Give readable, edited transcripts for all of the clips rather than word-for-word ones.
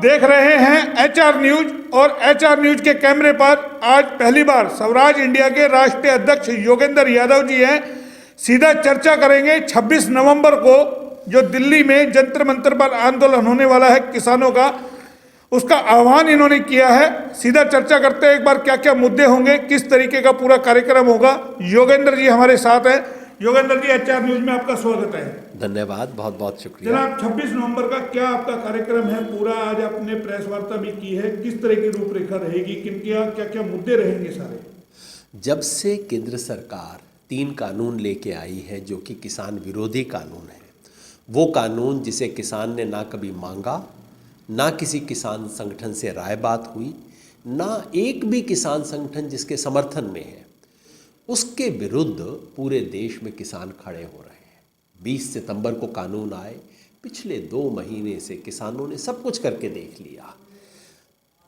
देख रहे हैं HR न्यूज और HR न्यूज के कैमरे पर आज पहली बार स्वराज इंडिया के राष्ट्रीय अध्यक्ष योगेंद्र यादव जी हैं। सीधा चर्चा करेंगे 26 नवंबर को जो दिल्ली में जंतर मंतर पर आंदोलन होने वाला है किसानों का, उसका आह्वान इन्होंने किया है। सीधा चर्चा करते हैं एक बार क्या क्या मुद्दे होंगे, किस तरीके का पूरा कार्यक्रम होगा। योगेंद्र जी हमारे साथ हैं। योगेंद्र जी, HR न्यूज में आपका स्वागत है। धन्यवाद, बहुत बहुत शुक्रिया। जनाब, 26 नवंबर का क्या आपका कार्यक्रम है पूरा? आज आपने प्रेस वार्ता भी की है, किस तरह की रूपरेखा रहेगी, किन क्या क्या क्या मुद्दे रहेंगे सारे? जब से केंद्र सरकार 3 कानून लेके आई है जो कि किसान विरोधी कानून है, वो कानून जिसे किसान ने ना कभी मांगा, ना किसी किसान संगठन से राय बात हुई, ना एक भी किसान संगठन जिसके समर्थन में है, उसके विरुद्ध पूरे देश में किसान खड़े हो रहे हैं। 20 सितंबर को कानून आए, पिछले 2 महीने से किसानों ने सब कुछ करके देख लिया,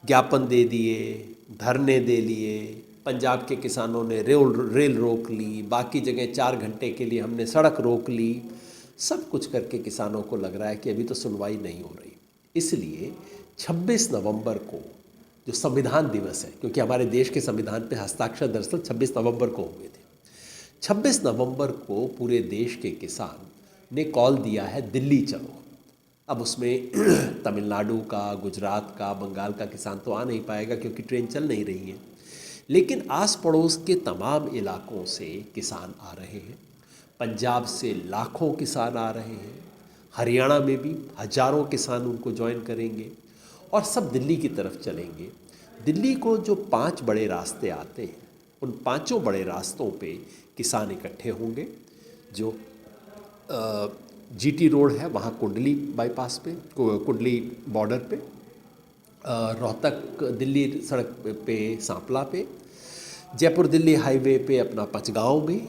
ज्ञापन दे दिए, धरने दे लिए, पंजाब के किसानों ने रेल रोक ली, बाकी जगह 4 घंटे के लिए हमने सड़क रोक ली। सब कुछ करके किसानों को लग रहा है कि अभी तो सुनवाई नहीं हो रही। इसलिए 26 नवंबर को जो संविधान दिवस है, क्योंकि हमारे देश के संविधान पे हस्ताक्षर दरअसल 26 नवंबर को हुए थे, 26 नवंबर को पूरे देश के किसान ने कॉल दिया है दिल्ली चलो। अब उसमें तमिलनाडु का, गुजरात का, बंगाल का किसान तो आ नहीं पाएगा क्योंकि ट्रेन चल नहीं रही है, लेकिन आस पड़ोस के तमाम इलाकों से किसान आ रहे हैं। पंजाब से लाखों किसान आ रहे हैं, हरियाणा में भी हजारों किसान उनको ज्वाइन करेंगे और सब दिल्ली की तरफ चलेंगे। दिल्ली को जो 5 बड़े रास्ते आते हैं, उन 5 बड़े रास्तों पे किसान इकट्ठे होंगे। जो GT रोड है वहाँ कुंडली बाईपास पे, कुंडली बॉर्डर पे, रोहतक दिल्ली सड़क पे सांपला पे, जयपुर दिल्ली हाईवे पे अपना पंचगांव में,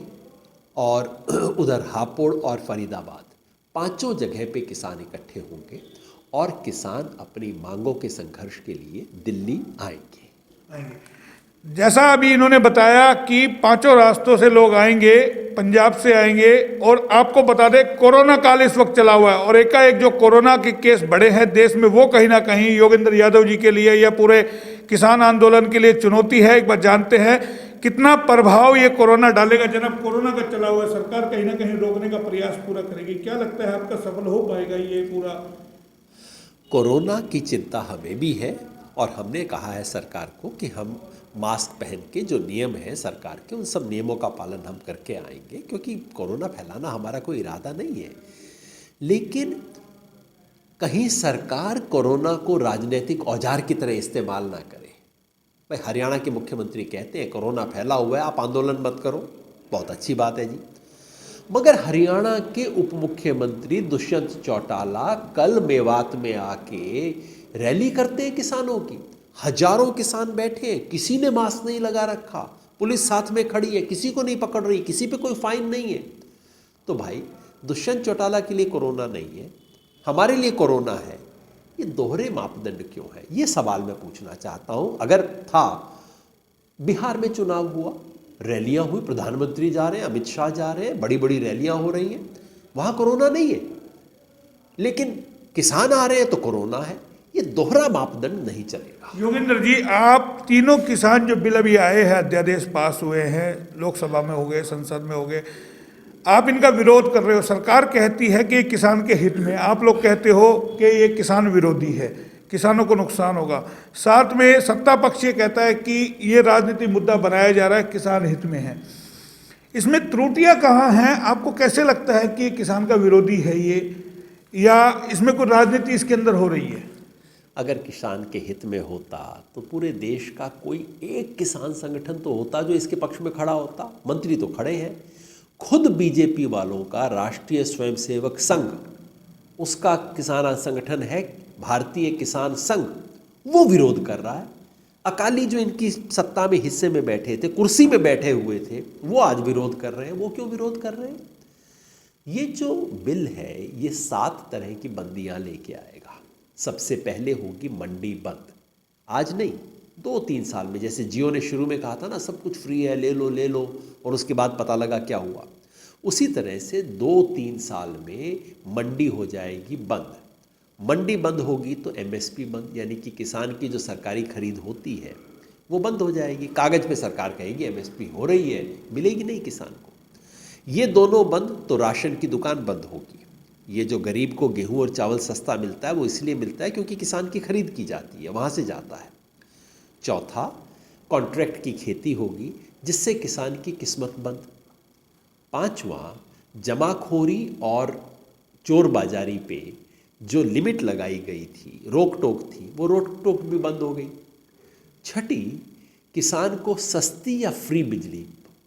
और उधर हापुड़ और फरीदाबाद, 5 जगह पे किसान इकट्ठे होंगे और किसान अपनी मांगों के संघर्ष के लिए दिल्ली आएंगे। जैसा अभी इन्होंने बताया कि 5 रास्तों से लोग आएंगे, पंजाब से आएंगे, और आपको बता दें कोरोना काल इस वक्त चला हुआ है और एकाएक जो कोरोना के केस बढ़े हैं देश में, वो कहीं ना कहीं योगेंद्र यादव जी के लिए या पूरे किसान आंदोलन के लिए चुनौती है। एक बार जानते हैं कितना प्रभाव ये कोरोना डालेगा। जनाब, कोरोना का चला हुआ है, सरकार कहीं ना कहीं रोकने का प्रयास पूरा करेगी, क्या लगता है आपका सफल हो पाएगा ये पूरा? कोरोना की चिंता हमें भी है और हमने कहा है सरकार को कि हम मास्क पहन के, जो नियम है सरकार के, उन सब नियमों का पालन हम करके आएंगे, क्योंकि कोरोना फैलाना हमारा कोई इरादा नहीं है। लेकिन कहीं सरकार कोरोना को राजनीतिक औजार की तरह इस्तेमाल ना करे। भाई, हरियाणा के मुख्यमंत्री कहते हैं कोरोना फैला हुआ है, आप आंदोलन मत करो, बहुत अच्छी बात है जी। मगर हरियाणा के उप मुख्यमंत्री दुष्यंत चौटाला कल मेवात में आके रैली करते हैं किसानों की। हजारों किसान बैठे हैं, किसी ने मास्क नहीं लगा रखा, पुलिस साथ में खड़ी है, किसी को नहीं पकड़ रही, किसी पे कोई फाइन नहीं है। तो भाई, दुष्यंत चौटाला के लिए कोरोना नहीं है, हमारे लिए कोरोना है। ये दोहरे मापदंड क्यों है, ये सवाल मैं पूछना चाहता हूं। अगर था, बिहार में चुनाव हुआ, रैलियां हुई, प्रधानमंत्री जा रहे हैं, अमित शाह जा रहे हैं, बड़ी बड़ी रैलियां हो रही हैं, वहां कोरोना नहीं है, लेकिन किसान आ रहे हैं तो कोरोना है। ये दोहरा मापदंड नहीं चलेगा। योगेंद्र जी, आप तीनों किसान जो बिल अभी आए हैं, अध्यादेश पास हुए हैं, लोकसभा में हो गए, संसद में हो गए, आप इनका विरोध कर रहे हो। सरकार कहती है कि किसान के हित में, आप लोग कहते हो कि ये किसान विरोधी है, किसानों को नुकसान होगा। साथ में सत्ता पक्ष ये कहता है कि ये राजनीतिक मुद्दा बनाया जा रहा है, किसान हित में है। इसमें त्रुटियां कहाँ हैं? आपको कैसे लगता है कि किसान का विरोधी है ये, या इसमें कोई राजनीति इसके अंदर हो रही है? अगर किसान के हित में होता तो पूरे देश का कोई एक किसान संगठन तो होता जो इसके पक्ष में खड़ा होता। मंत्री तो खड़े हैं, खुद बीजेपी वालों का राष्ट्रीय स्वयंसेवक संघ, उसका किसान संगठन है भारतीय किसान संघ, वो विरोध कर रहा है। अकाली जो इनकी सत्ता में हिस्से में बैठे थे, कुर्सी में बैठे हुए थे, वो आज विरोध कर रहे हैं। वो क्यों विरोध कर रहे हैं? ये जो बिल है ये 7 तरह की बंदियां लेके आएगा। सबसे पहले होगी मंडी बंद, आज नहीं 2-3 साल में। जैसे जियो ने शुरू में कहा था ना, सब कुछ फ्री है, ले लो, और उसके बाद पता लगा क्या हुआ। उसी तरह से 2-3 साल में मंडी हो जाएगी बंद। मंडी बंद होगी तो एमएसपी बंद, यानी कि किसान की जो सरकारी खरीद होती है वो बंद हो जाएगी। कागज़ पे सरकार कहेगी एमएसपी हो रही है, मिलेगी नहीं किसान को। ये दोनों बंद तो राशन की दुकान बंद होगी। ये जो गरीब को गेहूं और चावल सस्ता मिलता है वो इसलिए मिलता है क्योंकि किसान की खरीद की जाती है, वहाँ से जाता है। चौथा, कॉन्ट्रैक्ट की खेती होगी जिससे किसान की किस्मत बंद। पांचवा, जमाखोरी और चोरबाजारी पे जो लिमिट लगाई गई थी, रोक टोक थी, वो रोक टोक भी बंद हो गई। छठी, किसान को सस्ती या फ्री बिजली,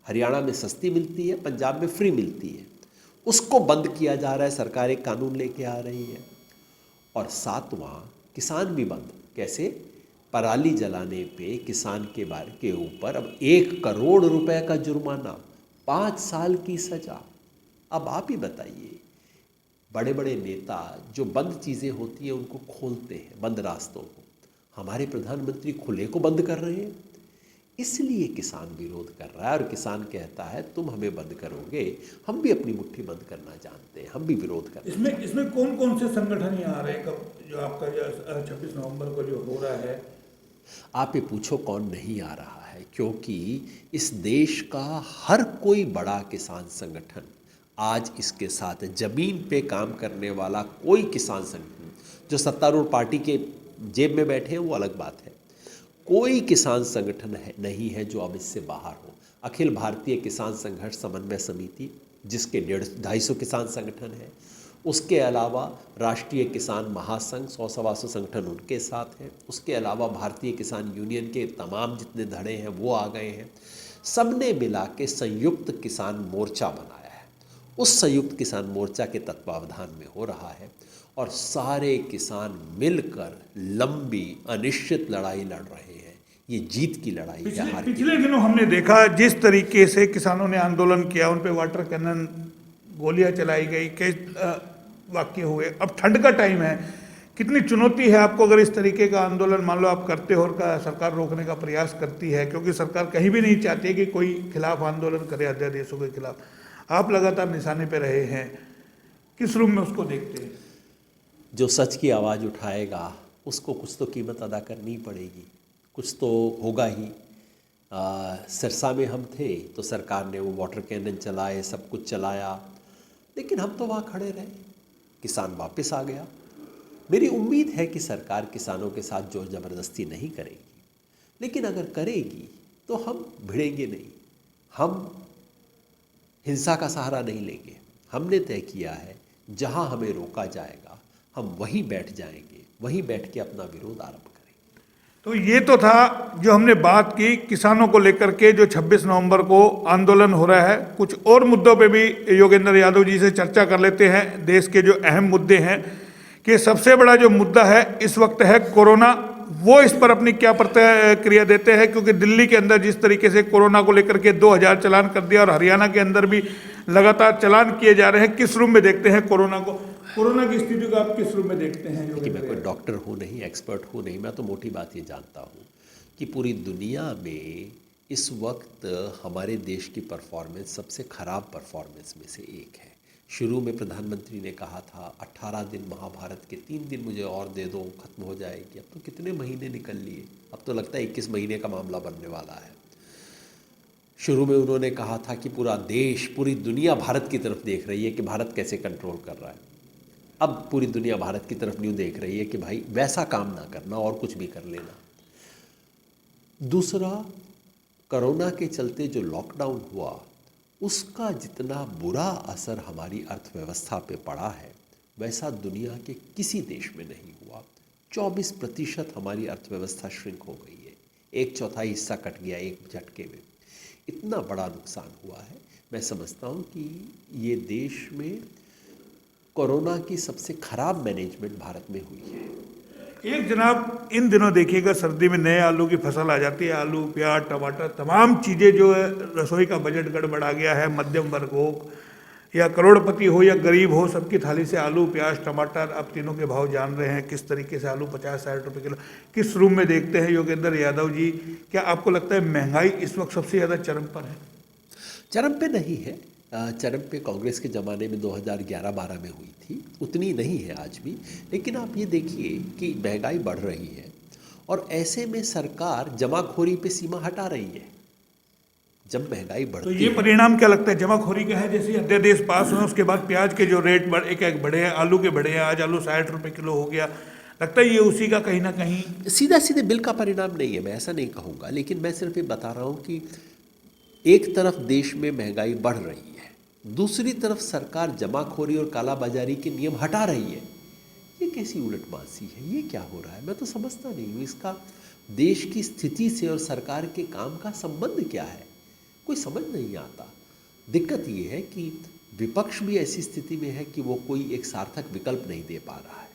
हरियाणा में सस्ती मिलती है, पंजाब में फ्री मिलती है, उसको बंद किया जा रहा है, सरकार एक कानून लेके आ रही है। और सातवां, किसान भी बंद। कैसे? पराली जलाने पे किसान के ऊपर अब 1 करोड़ रुपए का जुर्माना, 5 साल की सजा। अब आप ही बताइए, बड़े बड़े नेता जो बंद चीज़ें होती हैं उनको खोलते हैं, बंद रास्तों को। हमारे प्रधानमंत्री खुले को बंद कर रहे हैं, इसलिए किसान विरोध कर रहा है। और किसान कहता है तुम हमें बंद करोगे, हम भी अपनी मुट्ठी बंद करना जानते हैं, हम भी विरोध करते हैं। इसमें कौन कौन से संगठन यहाँ आ रहे हैं? कब जो आपका 26 नवंबर को जो हो रहा है, आप ये पूछो कौन नहीं आ रहा है, क्योंकि इस देश का हर कोई बड़ा किसान संगठन आज इसके साथ है। जमीन पे काम करने वाला कोई किसान संगठन, जो सत्तारूढ़ पार्टी के जेब में बैठे हैं वो अलग बात है, कोई किसान संगठन नहीं है जो अब इससे बाहर हो। अखिल भारतीय किसान संघर्ष समन्वय समिति, जिसके 150-250 किसान संगठन है, उसके अलावा राष्ट्रीय किसान महासंघ 100-125 संगठन उनके साथ हैं, उसके अलावा भारतीय किसान यूनियन के तमाम जितने धड़े हैं वो आ गए हैं। सबने मिला के संयुक्त किसान मोर्चा बनाया है। उस संयुक्त किसान मोर्चा के तत्वावधान में हो रहा है और सारे किसान मिलकर लंबी अनिश्चित लड़ाई लड़ रहे हैं। ये जीत की लड़ाई है, हार की। पिछले दिनों हमने देखा जिस तरीके से किसानों ने आंदोलन किया, उन पे वाटर कैनन, गोलियां चलाई गई, कई वाक्य हुए। अब ठंड का टाइम है, कितनी चुनौती है आपको अगर इस तरीके का आंदोलन मान लो आप करते हो और सरकार रोकने का प्रयास करती है, क्योंकि सरकार कहीं भी नहीं चाहती है कि कोई खिलाफ आंदोलन करे अध्यादेशों के खिलाफ। आप लगातार निशाने पे रहे हैं, किस रूप में उसको देखते हैं? जो सच की आवाज़ उठाएगा उसको कुछ तो कीमत अदा करनी पड़ेगी, कुछ तो होगा ही। सिरसा में हम थे तो सरकार ने वो वाटर कैनन चलाए, सब कुछ चलाया, लेकिन हम तो वहाँ खड़े रहे, किसान वापस आ गया। मेरी उम्मीद है कि सरकार किसानों के साथ जोर ज़बरदस्ती नहीं करेगी, लेकिन अगर करेगी तो हम भिड़ेंगे नहीं, हम हिंसा का सहारा नहीं लेंगे। हमने तय किया है जहाँ हमें रोका जाएगा हम वहीं बैठ जाएंगे, वहीं बैठ के अपना विरोध आरंभ करेंगे। तो ये तो था जो हमने बात की किसानों को लेकर के, जो 26 नवंबर को आंदोलन हो रहा है। कुछ और मुद्दों पे भी योगेंद्र यादव जी से चर्चा कर लेते हैं। देश के जो अहम मुद्दे हैं, कि सबसे बड़ा जो मुद्दा है इस वक्त है कोरोना, वो इस पर अपनी क्या प्रतिक्रिया देते हैं, क्योंकि दिल्ली के अंदर जिस तरीके से कोरोना को लेकर के 2000 चालान कर दिया और हरियाणा के अंदर भी लगातार चालान किए जा रहे हैं। किस रूप में देखते हैं कोरोना को, कोरोना की स्थिति को आप किस रूप में देखते हैं? कि मैं कोई डॉक्टर हूँ नहीं, एक्सपर्ट हूँ नहीं, मैं तो मोटी बात ये जानता हूँ कि पूरी दुनिया में इस वक्त हमारे देश की परफॉर्मेंस सबसे ख़राब परफॉर्मेंस में से एक है। शुरू में प्रधानमंत्री ने कहा था 18 दिन महाभारत के, 3 दिन मुझे और दे दो, खत्म हो जाएगी। अब तो कितने महीने निकल लिए, अब तो लगता है 21 महीने का मामला बनने वाला है। शुरू में उन्होंने कहा था कि पूरा देश, पूरी दुनिया भारत की तरफ देख रही है कि भारत कैसे कंट्रोल कर रहा है। अब पूरी दुनिया भारत की तरफ न्यू देख रही है कि भाई वैसा काम ना करना और कुछ भी कर लेना। दूसरा, कोरोना के चलते जो लॉकडाउन हुआ उसका जितना बुरा असर हमारी अर्थव्यवस्था पे पड़ा है वैसा दुनिया के किसी देश में नहीं हुआ। 24% हमारी अर्थव्यवस्था श्रिंक हो गई है, 1/4 हिस्सा कट गया एक झटके में। इतना बड़ा नुकसान हुआ है। मैं समझता हूँ कि ये देश में कोरोना की सबसे खराब मैनेजमेंट भारत में हुई है। एक जनाब, इन दिनों देखिएगा सर्दी में नए आलू की फसल आ जाती है, आलू, प्याज, टमाटर, तमाम चीज़ें जो है, रसोई का बजट गड़बड़ा गया है। मध्यम वर्ग हो या करोड़पति हो या गरीब हो, सबकी थाली से आलू, प्याज, टमाटर, आप तीनों के भाव जान रहे हैं किस तरीके से। आलू 50-60 रुपये किलो। किस रूम में देखते हैं योगेंद्र यादव जी? क्या आपको लगता है महंगाई इस वक्त सबसे ज़्यादा चरम पर है? चरम पे नहीं है, चरम पे कांग्रेस के ज़माने में 2011-12 में हुई थी, उतनी नहीं है आज भी। लेकिन आप ये देखिए कि महंगाई बढ़ रही है और ऐसे में सरकार जमाखोरी पे सीमा हटा रही है। जब महंगाई तो बढ़ती ये है, परिणाम क्या लगता है जमाखोरी का है? जैसे अध्यादेश पास हुए उसके बाद प्याज के जो रेट एक बढ़े हैं, आलू के बढ़े हैं, आज आलू 60 रुपये किलो हो गया, लगता है ये उसी का कहीं ना कहीं सीधा सीधे बिल का परिणाम नहीं है, मैं ऐसा नहीं कहूँगा। लेकिन मैं सिर्फ ये बता रहा हूँ कि एक तरफ देश में महंगाई बढ़ रही है, दूसरी तरफ सरकार जमाखोरी और कालाबाजारी के नियम हटा रही है। ये कैसी उलटबाजी है? ये क्या हो रहा है? मैं तो समझता नहीं हूँ इसका देश की स्थिति से और सरकार के काम का संबंध क्या है, कोई समझ नहीं आता। दिक्कत ये है कि विपक्ष भी ऐसी स्थिति में है कि वो कोई एक सार्थक विकल्प नहीं दे पा रहा है।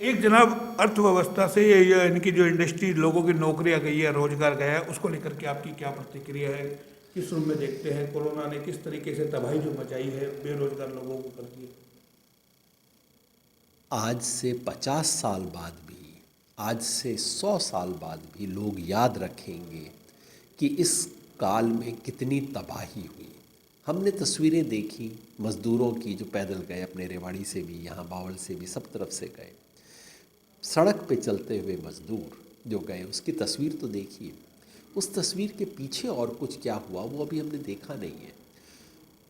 एक जनाब अर्थव्यवस्था से ये इनकी जो इंडस्ट्री, लोगों की नौकरियां गई है, रोजगार गया है, उसको लेकर के आपकी क्या प्रतिक्रिया है? किस रूप में देखते हैं कोरोना ने किस तरीके से तबाही जो मचाई है, बेरोजगार लोगों को कर दी? आज से 50 साल बाद भी, आज से 100 साल बाद भी लोग याद रखेंगे कि इस काल में कितनी तबाही हुई। हमने तस्वीरें देखी मज़दूरों की जो पैदल गए, अपने रेवाड़ी से भी, यहाँ बावल से भी, सब तरफ से गए। सड़क पे चलते हुए मज़दूर जो गए, उसकी तस्वीर तो देखिए। उस तस्वीर के पीछे और कुछ क्या हुआ वो अभी हमने देखा नहीं है।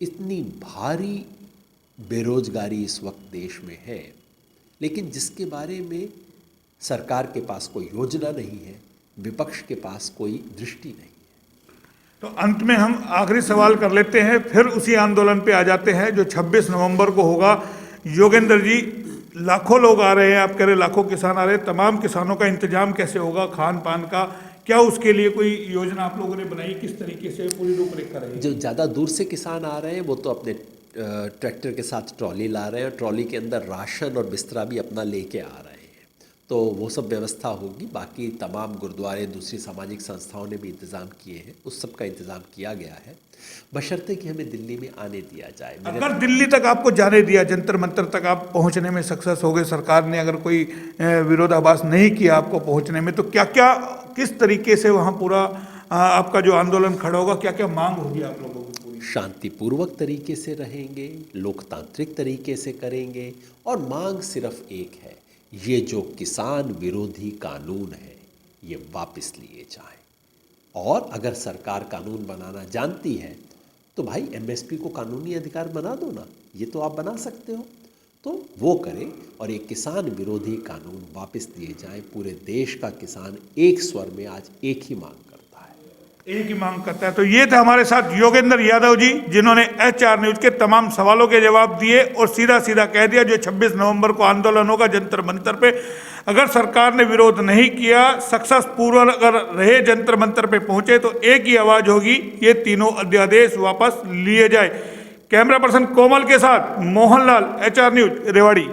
इतनी भारी बेरोजगारी इस वक्त देश में है, लेकिन जिसके बारे में सरकार के पास कोई योजना नहीं है, विपक्ष के पास कोई दृष्टि नहीं है। तो अंत में हम आखिरी सवाल कर लेते हैं, फिर उसी आंदोलन पे आ जाते हैं जो 26 नवंबर को होगा। योगेंद्र जी, लाखों लोग आ रहे हैं, आप कह रहे लाखों किसान आ रहे हैं, तमाम किसानों का इंतजाम कैसे होगा, खान पान का क्या, उसके लिए कोई योजना आप लोगों ने बनाई? किस तरीके से पूरी रूपरेखा रहेगी? जो ज़्यादा दूर से किसान आ रहे हैं वो तो अपने ट्रैक्टर के साथ ट्रॉली ला रहे हैं, और ट्रॉली के अंदर राशन और बिस्तरा भी अपना लेके आ रहे हैं, तो वो सब व्यवस्था होगी। बाकी तमाम गुरुद्वारे, दूसरी सामाजिक संस्थाओं ने भी इंतज़ाम किए हैं, उस सब का इंतज़ाम किया गया है, बशर्ते कि हमें दिल्ली में आने दिया जाए। अगर दिल्ली तक आपको जाने दिया, जंतर मंतर तक आप पहुंचने में सक्सेस हो गए, सरकार ने अगर कोई विरोधाभास नहीं किया आपको पहुंचने में, तो क्या क्या, किस तरीके से वहाँ पूरा आपका जो आंदोलन खड़ा होगा, क्या क्या मांग होगी आप लोगों की? पूरी शांतिपूर्वक तरीके से रहेंगे, लोकतांत्रिक तरीके से करेंगे, और मांग सिर्फ एक है, ये जो किसान विरोधी कानून है ये वापस लिए जाएं। और अगर सरकार कानून बनाना जानती है तो भाई एमएसपी को कानूनी अधिकार बना दो ना, ये तो आप बना सकते हो, तो वो करें और ये किसान विरोधी कानून वापस दिए जाएं। पूरे देश का किसान एक स्वर में आज एक ही मांग करता है, एक ही मांग करता है। तो ये थे हमारे साथ योगेंद्र यादव जी, जिन्होंने HR न्यूज के तमाम सवालों के जवाब दिए और सीधा सीधा कह दिया जो 26 नवंबर को आंदोलन होगा जंतर मंतर पे, अगर सरकार ने विरोध नहीं किया, सक्सेस पूर्वक अगर रहे, जंतर मंतर पे पहुंचे, तो एक ही आवाज होगी, ये तीनों अध्यादेश वापस लिए जाए। कैमरा पर्सन कोमल के साथ मोहनलाल, HR न्यूज, रेवाड़ी।